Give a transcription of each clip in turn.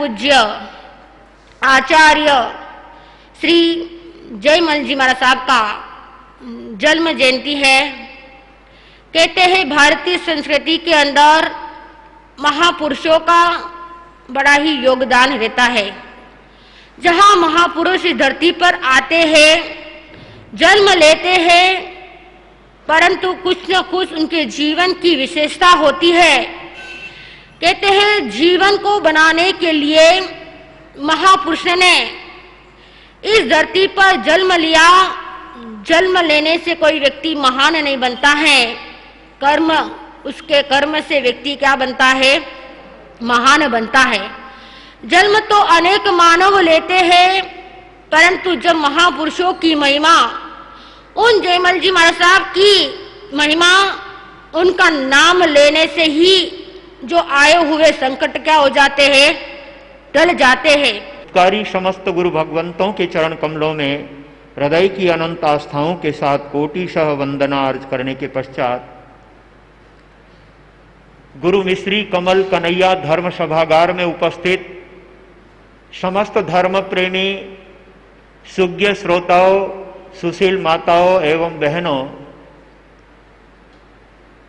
पूज्य आचार्य श्री जयमल जी महाराज साहब का जन्म जयंती है। कहते हैं भारतीय संस्कृति के अंदर महापुरुषों का बड़ा ही योगदान रहता है। जहाँ महापुरुष इस धरती पर आते हैं, जन्म लेते हैं, परंतु कुछ न कुछ उनके जीवन की विशेषता होती है। कहते हैं जीवन को बनाने के लिए महापुरुष ने इस धरती पर जन्म लिया। जन्म लेने से कोई व्यक्ति महान नहीं बनता है, कर्म, उसके कर्म से व्यक्ति क्या बनता है, महान बनता है। जन्म तो अनेक मानव लेते हैं, परंतु जब महापुरुषों की महिमा, उन जयमल जी महाराज साहब की महिमा, उनका नाम लेने से ही जो आए हुए संकट क्या हो जाते हैं, टल जाते हैं। कारी समस्त गुरु भगवंतों के चरण कमलों में हृदय की अनंत आस्थाओं के साथ कोटिशः वंदना अर्ज करने के पश्चात गुरु मिश्री कमल कन्हैया धर्म सभागार में उपस्थित समस्त धर्म प्रेमी सुज्ञ श्रोताओं, सुशील माताओं एवं बहनों,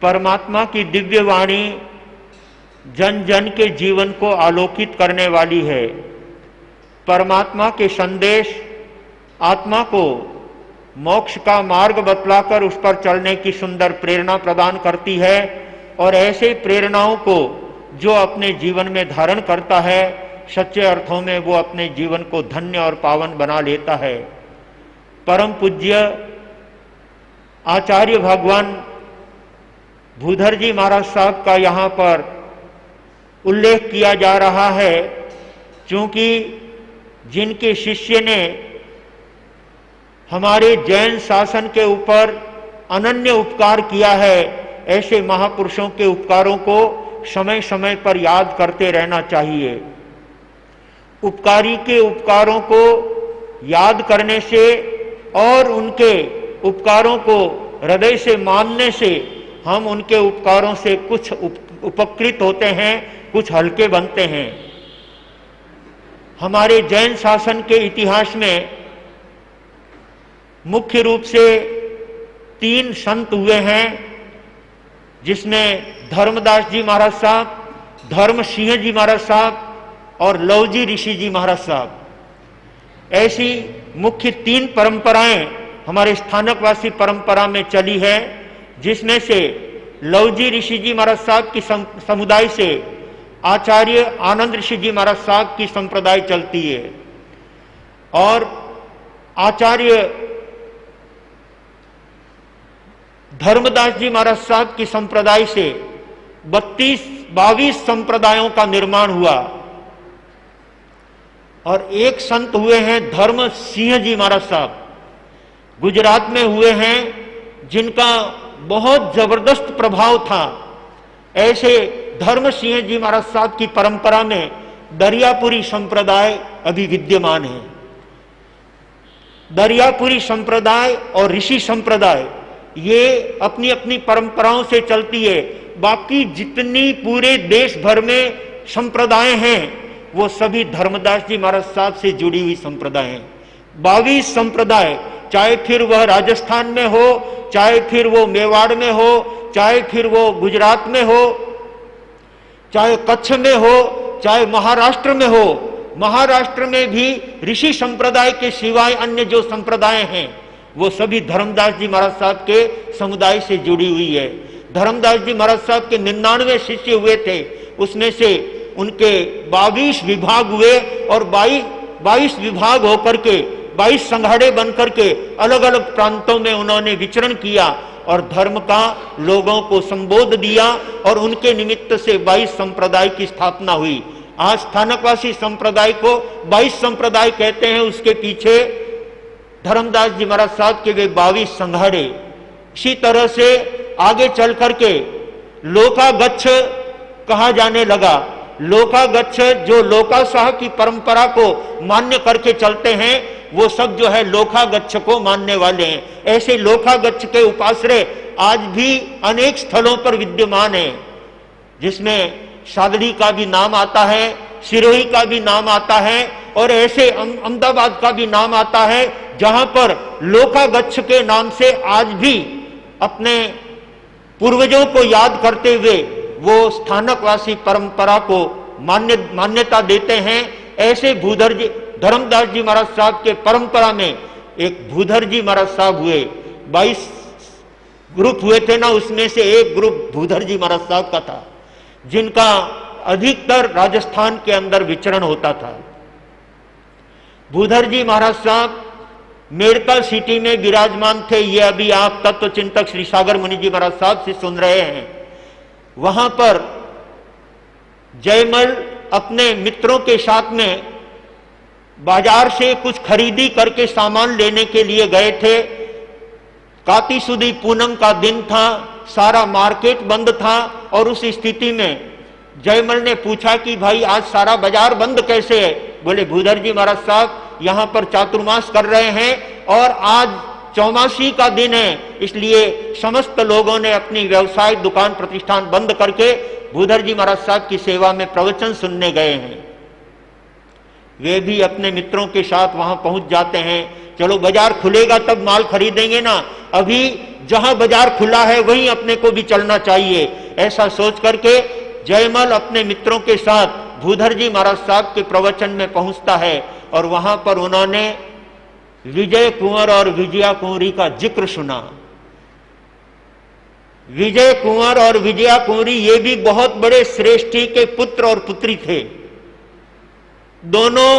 परमात्मा की दिव्य वाणी जन जन के जीवन को आलोकित करने वाली है। परमात्मा के संदेश आत्मा को मोक्ष का मार्ग बतलाकर उस पर चलने की सुंदर प्रेरणा प्रदान करती है और ऐसे प्रेरणाओं को जो अपने जीवन में धारण करता है, सच्चे अर्थों में वो अपने जीवन को धन्य और पावन बना लेता है। परम पूज्य आचार्य भगवान भूधर जी महाराज साहब का यहाँ पर उल्लेख किया जा रहा है, क्योंकि जिनके शिष्य ने हमारे जैन शासन के ऊपर अनन्य उपकार किया है, ऐसे महापुरुषों के उपकारों को समय समय पर याद करते रहना चाहिए। उपकारी के उपकारों को याद करने से और उनके उपकारों को हृदय से मानने से हम उनके उपकारों से कुछ उपकृत होते हैं, कुछ हल्के बनते हैं। हमारे जैन शासन के इतिहास में मुख्य रूप से 3 संत हुए हैं, जिसमें धर्मदास जी महाराज साहब, धर्म सिंह जी महाराज साहब और लवजी ऋषि जी महाराज साहब। ऐसी मुख्य 3 परंपराएं हमारे स्थानकवासी परंपरा में चली है, जिसमें से लवजी ऋषि जी महाराज साहब की समुदाय से आचार्य आनंद ऋषि जी महाराज साहब की संप्रदाय चलती है और आचार्य धर्मदास जी महाराज साहब की संप्रदाय से 22 संप्रदायों का निर्माण हुआ और एक संत हुए हैं धर्म सिंह जी महाराज साहब, गुजरात में हुए हैं, जिनका बहुत जबरदस्त प्रभाव था। ऐसे धर्म सिंह जी महाराज साहब की परंपरा में दरियापुरी संप्रदाय अभी विद्यमान है। दरियापुरी संप्रदाय और ऋषि संप्रदाय ये अपनी अपनी परंपराओं से चलती है। बाकी जितनी पूरे देश भर में संप्रदाय हैं, वो सभी धर्मदास जी महाराज साहब से जुड़ी हुई संप्रदाय हैं। 22 संप्रदाय, चाहे फिर वह राजस्थान में हो, चाहे फिर वो मेवाड़ में हो, चाहे फिर वो गुजरात में हो, चाहे कच्छ में हो, चाहे महाराष्ट्र में हो। महाराष्ट्र में भी ऋषि संप्रदाय के सिवाय अन्य जो संप्रदाय हैं, वो सभी धर्मदास जी महाराज साहब के समुदाय से जुड़ी हुई है। धर्मदास जी महाराज साहब के 99 शिष्य हुए थे, उसमें से उनके 22 विभाग हुए और 22 विभाग होकर के 22 संघाड़े बनकर के अलग अलग प्रांतों में उन्होंने विचरण किया और धर्म का लोगों को संबोध दिया और उनके निमित्त से 22 संप्रदाय की स्थापना हुई। आज स्थानकवासी संप्रदाय को 22 संप्रदाय कहते हैं, उसके पीछे धर्मदास जी महाराज साहब के वे 22 संघाड़े। इसी तरह से आगे चल करके लोकागच्छ कहा जाने लगा। लोकागच्छ जो लोकाशाह की परंपरा को मान्य करके चलते हैं, वो सब जो है लोकागच्छ को मानने वाले हैं। ऐसे लोकागच्छ के उपाश्रय आज भी अनेक स्थलों पर विद्यमान है, जिसमें सादड़ी का भी नाम आता है सिरोही का भी नाम आता है और ऐसे अहमदाबाद का भी नाम आता है, जहां पर लोकागच्छ के नाम से आज भी अपने पूर्वजों को याद करते हुए वो स्थानकवासी परंपरा को मान्यता देते हैं। ऐसे भूधर जी, धर्मदास जी महाराज साहब के परंपरा में एक भूधर जी महाराज साहब हुए। 22 ग्रुप हुए थे ना, उसमें से एक ग्रुप भूधर जी महाराज साहब का था, जिनका अधिकतर राजस्थान के अंदर विचरण होता था। भूधर जी महाराज साहब मेड़ता सिटी में विराजमान थे। ये अभी आप तत्व चिंतक श्री सागर मुनि जी महाराज साहब से सुन रहे हैं। वहां पर जयमल अपने मित्रों के साथ में बाजार से कुछ खरीदी करके सामान लेने के लिए गए थे। काती सुदी पूनम का दिन था, सारा मार्केट बंद था और उस स्थिति में जयमल ने पूछा कि भाई आज सारा बाजार बंद कैसे है? बोले भूधर जी महाराज साहब यहां पर चातुर्मास कर रहे हैं और आज चौमासी का दिन है, इसलिए समस्त लोगों ने अपनी व्यवसाय दुकान प्रतिष्ठान बंद करके भूधर जी महाराज साहब की सेवा में प्रवचन सुनने गए हैं। वे भी अपने मित्रों के साथ वहां पहुंच जाते हैं। चलो बाजार खुलेगा तब माल खरीदेंगे ना, अभी जहां बाजार खुला है वहीं अपने को भी चलना चाहिए। ऐसा सोच करके जयमल अपने मित्रों के साथ भूधर जी महाराज साहब के प्रवचन में पहुंचता है और वहां पर उन्होंने विजय कुंवर और विजया कुंवरी का जिक्र सुना। विजय कुंवर और विजया कुंवरी ये भी बहुत बड़े श्रेष्ठी के पुत्र और पुत्री थे। दोनों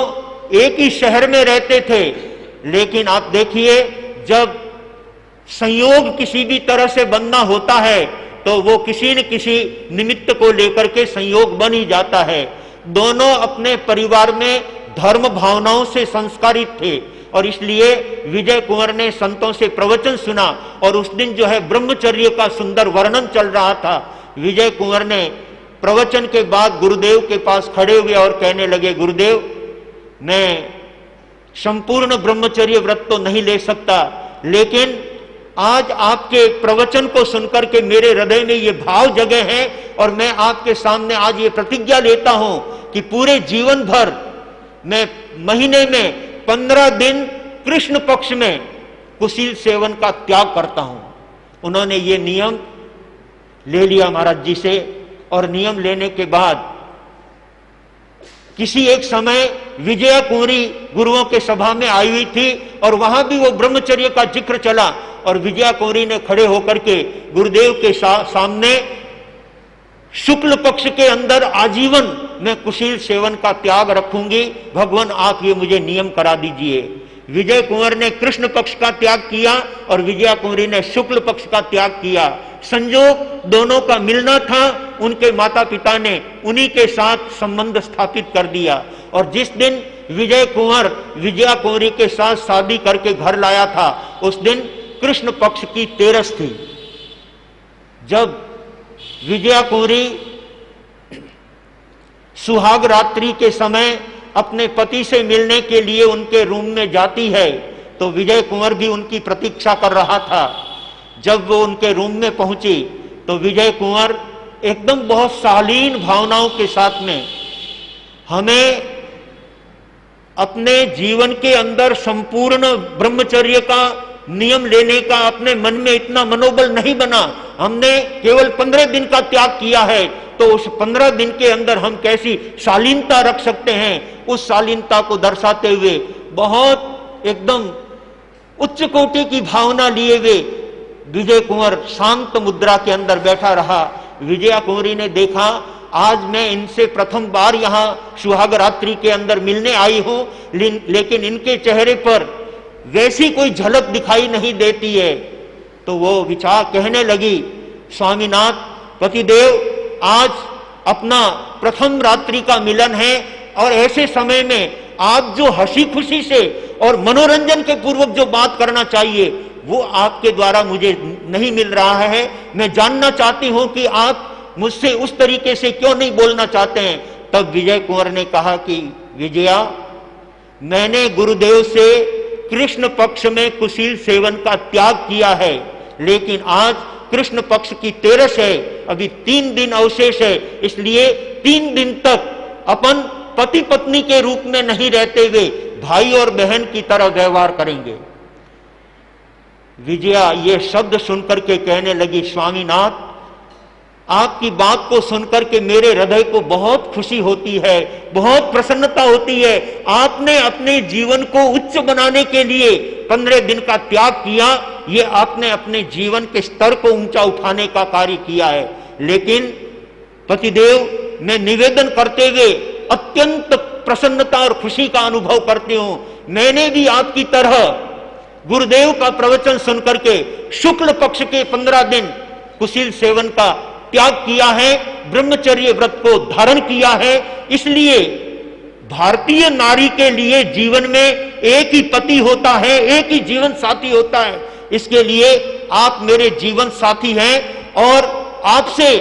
एक ही शहर में रहते थे, लेकिन आप देखिए जब संयोग किसी भी तरह से बनना होता है तो वो किसी न किसी निमित्त को लेकर के संयोग बन ही जाता है। दोनों अपने परिवार में धर्म भावनाओं से संस्कारित थे और इसलिए विजय कुंवर ने संतों से प्रवचन सुना और उस दिन जो है ब्रह्मचर्य का सुंदर वर्णन चल रहा था। विजय कुंवर ने प्रवचन के बाद गुरुदेव के पास खड़े हुए और कहने लगे, गुरुदेव मैं संपूर्ण ब्रह्मचर्य व्रत तो नहीं ले सकता, लेकिन आज आपके प्रवचन को सुनकर के मेरे हृदय में ये भाव जगे हैं और मैं आपके सामने आज ये प्रतिज्ञा लेता हूं कि पूरे जीवन भर मैं महीने में 15 दिन कृष्ण पक्ष में कुशील सेवन का त्याग करता हूं। उन्होंने ये नियम ले लिया महाराज जी से और नियम लेने के बाद किसी एक समय विजया कुंवरी गुरुओं के सभा में आई हुई थी और वहां भी वो ब्रह्मचर्य का जिक्र चला और विजया कुंवरी ने खड़े होकर के गुरुदेव के सामने शुक्ल पक्ष के अंदर आजीवन मैं कुशील सेवन का त्याग रखूंगी, भगवान आप ये मुझे नियम करा दीजिए। विजय कुंवर ने कृष्ण पक्ष का त्याग किया और विजया कुंवरी ने शुक्ल पक्ष का त्याग किया। संजोग दोनों का मिलना था, उनके माता पिता ने उन्हीं के साथ संबंध स्थापित कर दिया और जिस दिन विजय कुंवर विजया कुंवरी के साथ शादी करके घर लाया था उस दिन कृष्ण पक्ष की 13 थी। जब विजया कुंवरी सुहाग रात्रि के समय अपने पति से मिलने के लिए उनके रूम में जाती है तो विजय कुंवर भी उनकी प्रतीक्षा कर रहा था। जब वो उनके रूम में पहुंची तो विजय कुंवर एकदम बहुत शालीन भावनाओं के साथ में, हमें अपने जीवन के अंदर संपूर्ण ब्रह्मचर्य का नियम लेने का अपने मन में इतना मनोबल नहीं बना, हमने केवल 15 दिन का त्याग किया है, तो उस 15 दिन के अंदर हम कैसी शालीनता रख सकते हैं। उस शालीनता को दर्शाते हुए बहुत एकदम उच्च कोटि की भावना लिए हुए विजय कुंवर शांत मुद्रा के अंदर बैठा रहा। विजया कुंवरी ने देखा आज मैं इनसे प्रथम बार यहां सुहाग रात्रि के अंदर मिलने आई हूं, लेकिन इनके चेहरे पर वैसी कोई झलक दिखाई नहीं देती है। तो वो विचार कहने लगी, स्वामीनाथ पतिदेव आज अपना प्रथम रात्रि का मिलन है और ऐसे समय में आप जो हंसी खुशी से और मनोरंजन के पूर्वक जो बात करना चाहिए वो आपके द्वारा मुझे नहीं मिल रहा है। मैं जानना चाहती हूं कि आप मुझसे उस तरीके से क्यों नहीं बोलना चाहते हैं। तब विजय कुंवर ने कहा कि विजया, मैंने गुरुदेव से कृष्ण पक्ष में कुशील सेवन का त्याग किया है, लेकिन आज कृष्ण पक्ष की 13 है, अभी 3 दिन अवशेष है, इसलिए 3 दिन तक अपन पति पत्नी के रूप में नहीं रहते हुए भाई और बहन की तरह व्यवहार करेंगे। विजया ये शब्द सुनकर के कहने लगी, स्वामीनाथ आपकी बात को सुनकर के मेरे हृदय को बहुत खुशी होती है, बहुत प्रसन्नता होती है। आपने अपने जीवन को उच्च बनाने के लिए 15 दिन का त्याग किया, ये आपने अपने जीवन के स्तर को ऊंचा उठाने का कार्य किया है। लेकिन पतिदेव मैं निवेदन करते हुए अत्यंत प्रसन्नता और खुशी का अनुभव करती हूं। मैंने भी आपकी तरह गुरुदेव का प्रवचन सुनकर के शुक्ल पक्ष के 15 दिन कुशील सेवन का त्याग किया है, ब्रह्मचर्य व्रत को धारण किया है। इसलिए भारतीय नारी के लिए जीवन में एक ही पति होता है, एक ही जीवन साथी होता है। इसके लिए आप मेरे जीवन साथी हैं और आपसे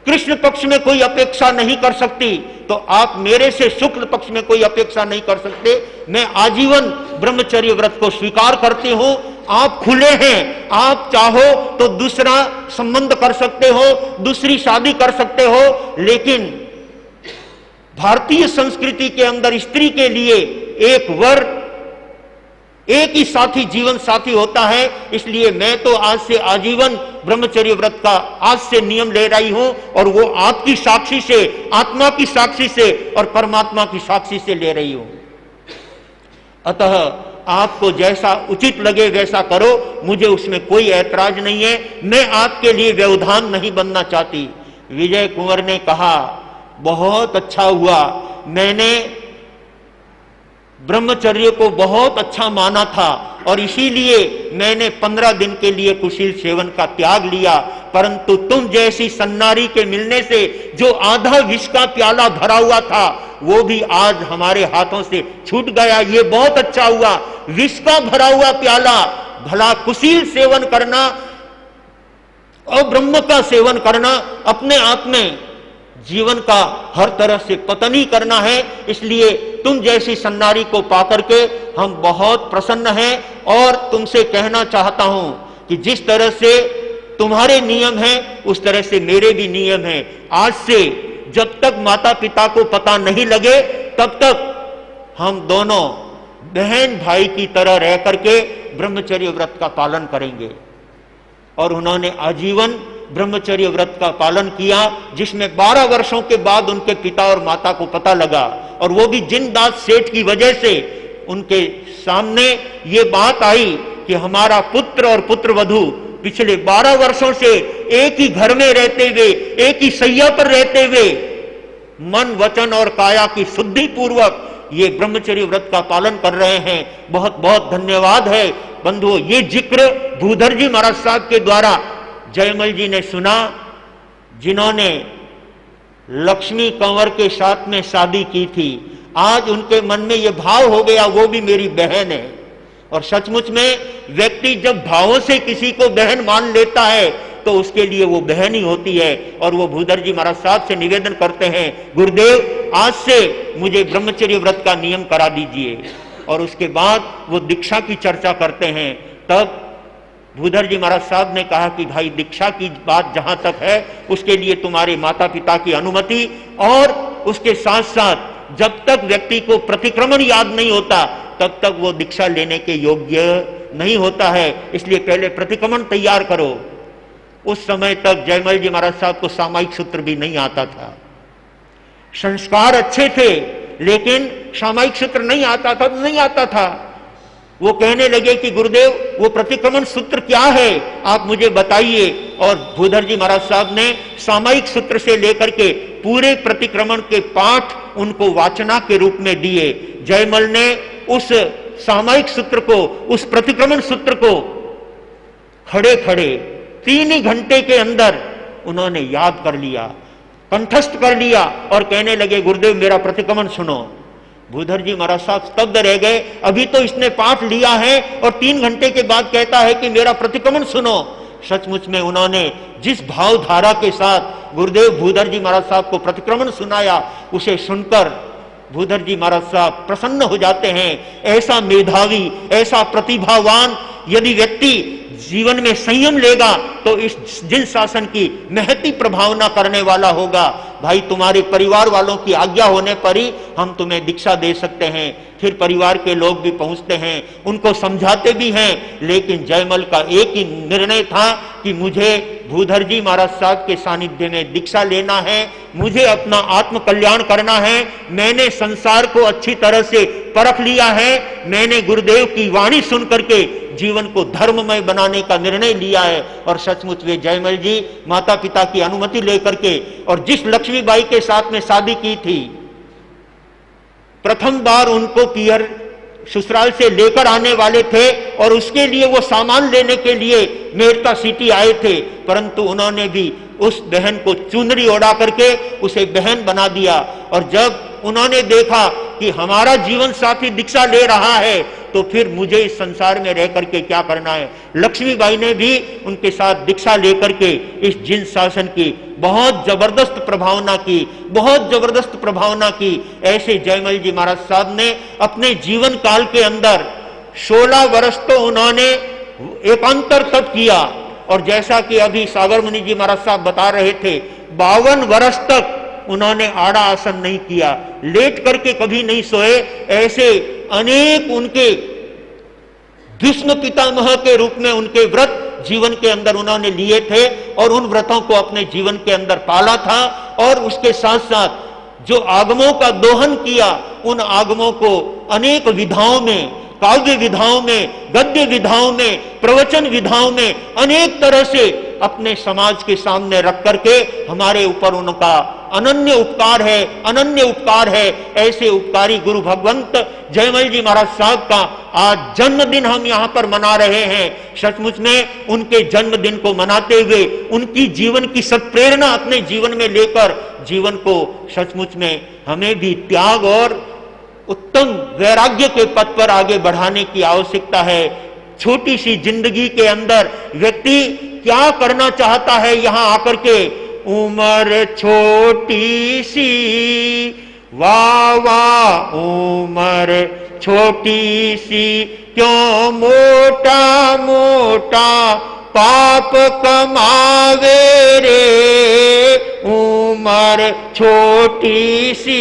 कृष्ण पक्ष में कोई अपेक्षा नहीं कर सकती, तो आप मेरे से शुक्ल पक्ष में कोई अपेक्षा नहीं कर सकते। मैं आजीवन ब्रह्मचर्य व्रत को स्वीकार करती हूं। आप खुले हैं, आप चाहो तो दूसरा संबंध कर सकते हो, दूसरी शादी कर सकते हो, लेकिन भारतीय संस्कृति के अंदर स्त्री के लिए एक वर, एक ही साथी जीवन साथी होता है। इसलिए मैं तो आज से आजीवन ब्रह्मचर्य व्रत का आज से नियम ले रही हूं और वो आपकी साक्षी से, आत्मा की साक्षी से और परमात्मा की साक्षी से ले रही हूं। अतः आपको जैसा उचित लगे वैसा करो, मुझे उसमें कोई ऐतराज नहीं है। मैं आपके लिए व्यवधान नहीं बनना चाहती। विजय कुंवर ने कहा, बहुत अच्छा हुआ, मैंने ब्रह्मचर्य को बहुत अच्छा माना था और इसीलिए मैंने 15 दिन के लिए कुशील सेवन का त्याग लिया। परंतु तुम जैसी सन्नारी के मिलने से जो आधा विष का प्याला भरा हुआ था वो भी आज हमारे हाथों से छूट गया। ये बहुत अच्छा हुआ। विष का भरा हुआ प्याला, भला कुशील सेवन करना और ब्रह्म का सेवन करना अपने आप में जीवन का हर तरह से पतन करना है। इसलिए तुम जैसी सन्नारी को पाकर के हम बहुत प्रसन्न हैं और तुमसे कहना चाहता हूं कि जिस तरह से तुम्हारे नियम हैं उस तरह से मेरे भी नियम हैं। आज से जब तक माता पिता को पता नहीं लगे तब तक हम दोनों बहन भाई की तरह रह करके ब्रह्मचर्य व्रत का पालन करेंगे। और उन्होंने आजीवन ब्रह्मचर्य व्रत का पालन किया, जिसमें 12 वर्षों के बाद उनके पिता और माता को पता लगा, और वो भी जिनदास सेठ की वजह से उनके सामने ये बात आई कि हमारा पुत्र और पुत्रवधू पिछले 12 वर्षों से एक ही घर में रहते हुए, एक ही सैया पर रहते हुए मन वचन और काया की शुद्धि पूर्वक ये ब्रह्मचर्य व्रत का पालन कर रहे हैं। बहुत बहुत धन्यवाद है बंधुओं। ये जिक्र भूधर जी महाराज साहब के द्वारा जयमल जी ने सुना, जिन्होंने लक्ष्मी कंवर के साथ में शादी की थी। आज उनके मन में यह भाव हो गया वो भी मेरी बहन है। और सचमुच में व्यक्ति जब भावों से किसी को बहन मान लेता है तो उसके लिए वो बहन ही होती है। और वो भूधर जी महाराज साहब से निवेदन करते हैं, गुरुदेव आज से मुझे ब्रह्मचर्य व्रत का नियम करा दीजिए। और उसके बाद वो दीक्षा की चर्चा करते हैं। तब भूधर जी महाराज साहब ने कहा कि भाई दीक्षा की बात जहां तक है उसके लिए तुम्हारे माता पिता की अनुमति, और उसके साथ साथ जब तक व्यक्ति को प्रतिक्रमण याद नहीं होता तब तक वो दीक्षा लेने के योग्य नहीं होता है। इसलिए पहले प्रतिक्रमण तैयार करो। उस समय तक जयमल जी महाराज साहब को सामायिक सूत्र भी नहीं आता था। संस्कार अच्छे थे लेकिन सामायिक सूत्र नहीं आता था, नहीं आता था। वो कहने लगे कि गुरुदेव वो प्रतिक्रमण सूत्र क्या है, आप मुझे बताइए। और भूधर जी महाराज साहब ने सामायिक सूत्र से लेकर के पूरे प्रतिक्रमण के पाठ उनको वाचना के रूप में दिए। जयमल ने उस सामायिक सूत्र को, उस प्रतिक्रमण सूत्र को खड़े खड़े 3 ही घंटे के अंदर उन्होंने याद कर लिया, कंठस्थ कर लिया और कहने लगे गुरुदेव मेरा प्रतिक्रमण सुनो। भूधर जी महाराज साहब स्तब्ध रह गए। अभी तो इसने पाठ लिया है और 3 घंटे के बाद कहता है कि मेरा प्रतिक्रमण सुनो। सचमुच में उन्होंने जिस भावधारा के साथ गुरुदेव भूधर जी महाराज साहब को प्रतिक्रमण सुनाया, उसे सुनकर भूधर जी महाराज साहब प्रसन्न हो जाते हैं। ऐसा मेधावी, ऐसा प्रतिभावान यदि व्यक्ति जीवन में संयम लेगा तो इस जिन शासन की महती प्रभावना करने वाला होगा। भाई तुम्हारे परिवार वालों की आज्ञा होने पर ही हम तुम्हें दीक्षा दे सकते हैं। फिर परिवार के लोग भी पहुंचते हैं, उनको समझाते भी हैं, लेकिन जयमल का एक ही निर्णय था कि मुझे भूधर जी महाराज साहब के सानिध्य में दीक्षा लेना है, मुझे अपना आत्म कल्याण करना है। मैंने संसार को अच्छी तरह से परख लिया है, मैंने गुरुदेव की वाणी सुन करके जीवन को धर्ममय बनाने का निर्णय लिया है। और सचमुच वे जयमल जी माता पिता की अनुमति लेकर के और जिस लक्ष्मीबाई के साथ में शादी की थी, प्रथम बार उनको पियर ससुराल से लेकर आने वाले थे और उसके लिए वो सामान लेने के लिए मेरता सिटी आए थे, परंतु उन्होंने भी उस बहन को चुनरी ओढ़ा करके उसे बहन बना दिया। और जब उन्होंने देखा कि हमारा जीवन साथी दीक्षा ले रहा है तो फिर मुझे इस संसार में रह करके क्या करना है। लक्ष्मीबाई ने भी उनके साथ दीक्षा लेकर के इस जिन शासन की बहुत जबरदस्त प्रभावना की, बहुत जबरदस्त प्रभावना की। ऐसे जयमल जी महाराज साहब ने अपने जीवन काल के अंदर 16 वर्ष तो उन्होंने एकांतर तप किया, और जैसा कि अभी सागर मुनि जी महाराज साहब बता रहे थे, 52 वर्ष तक उन्होंने आड़ा आसन नहीं किया, लेट करके कभी नहीं सोए। ऐसे अनेक उनके भीष्म पितामह के रूप में उनके व्रत जीवन के अंदर उन्होंने लिए थे और उन व्रतों को अपने जीवन के अंदर पाला था। और उसके साथ साथ जो आगमों का दोहन किया, उन आगमों को अनेक विधाओं में, काव्य विधाओं में, गद्य विधाओं में, प्रवचन विधाओं में अनेक तरह से अपने समाज के सामने रख करके हमारे ऊपर उनका अनन्य उपकार है, अनन्य उपकार है। ऐसे उपकारी गुरु भगवंत जयमल जी महाराज साहब का आज जन्मदिन हम यहाँ पर मना रहे हैं। सचमुच में उनके जन्मदिन को मनाते हुए उनकी जीवन की सत्प्रेरणा अपने जीवन में लेकर जीवन को सचमुच में हमें भी त्याग और उत्तम वैराग्य के पथ पर आगे बढ़ाने की आवश्यकता है। छोटी सी जिंदगी के अंदर व्यक्ति क्या करना चाहता है, यहाँ आकर के उम्र छोटी सी, वाह वाह उम्र छोटी सी, क्यों मोटा मोटा पाप कमावे रे, उम्र छोटी सी